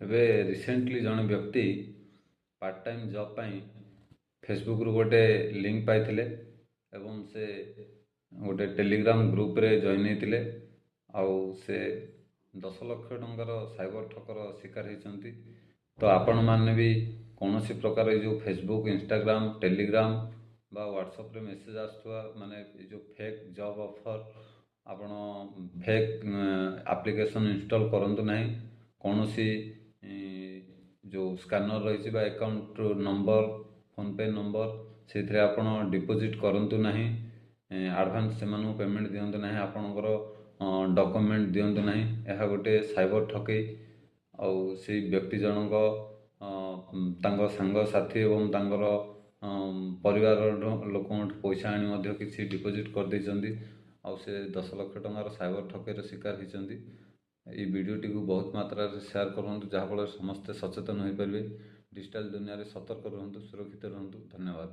ଏବେ ରିସେଣ୍ଟଲି ଜଣେ ବ୍ୟକ୍ତି ପାର୍ଟ ଟାଇମ୍ ଜବ୍ ପାଇଁ ଫେସବୁକ୍ରୁ ଗୋଟେ ଲିଙ୍କ୍ ପାଇଥିଲେ ଏବଂ ସେ ଗୋଟେ ଟେଲିଗ୍ରାମ ଗ୍ରୁପରେ ଜଏନ୍ ହେଇଥିଲେ। ଆଉ ସେ 10 ଲକ୍ଷ ଟଙ୍କାର ସାଇବର ଠକର ଶିକାର ହେଇଛନ୍ତି। ତ ଆପଣମାନେ ବି କୌଣସି ପ୍ରକାର ଏ ଯେଉଁ ଫେସବୁକ୍, ଇନଷ୍ଟାଗ୍ରାମ, ଟେଲିଗ୍ରାମ ବା ହ୍ୱାଟ୍ସଆପ୍ରେ ମେସେଜ୍ ଆସୁଥିବା ମାନେ ଏ ଯେଉଁ ଫେକ୍ ଜବ୍ ଅଫର୍, ଆପଣ ଫେକ୍ ଆପ୍ଲିକେସନ୍ ଇନଷ୍ଟଲ୍ କରନ୍ତୁ ନାହିଁ। କୌଣସି ଯେଉଁ ସ୍କାନର ରହିଛି ବା ଆକାଉଣ୍ଟ ନମ୍ବର, ଫୋନ୍ପେ ନମ୍ବର, ସେଥିରେ ଆପଣ ଡିପୋଜିଟ୍ କରନ୍ତୁ ନାହିଁ। ଆଡ଼ଭାନ୍ସ ସେମାନଙ୍କୁ ପେମେଣ୍ଟ ଦିଅନ୍ତୁ ନାହିଁ। ଆପଣଙ୍କର ଡକୁମେଣ୍ଟ ଦିଅନ୍ତୁ ନାହିଁ। ଏହା ଗୋଟେ ସାଇବର ଠକେଇ। ଆଉ ସେଇ ବ୍ୟକ୍ତି ଜଣଙ୍କ ତାଙ୍କ ସାଙ୍ଗସାଥି ଏବଂ ତାଙ୍କର ପରିବାର ଲୋକଙ୍କଠୁ ପଇସା ଆଣି ମଧ୍ୟ କିଛି ଡିପୋଜିଟ୍ କରିଦେଇଛନ୍ତି। ଆଉ ସେ 10 ଲକ୍ଷ ଟଙ୍କାର ସାଇବର ଠକେଇର ଶିକାର ହେଇଛନ୍ତି। এই ଭିଡ଼ିଓଟିକୁ ବହୁତ ମାତ୍ରାରେ ସେୟାର କରନ୍ତୁ, ଯାହାଫଳରେ ସମସ୍ତେ ସଚେତନ ହୋଇପାରିବେ। ଡିଜିଟାଲ ଦୁନିଆରେ ସତର୍କ ରୁହନ୍ତୁ, ସୁରକ୍ଷିତ ରୁହନ୍ତୁ। ଧନ୍ୟବାଦ।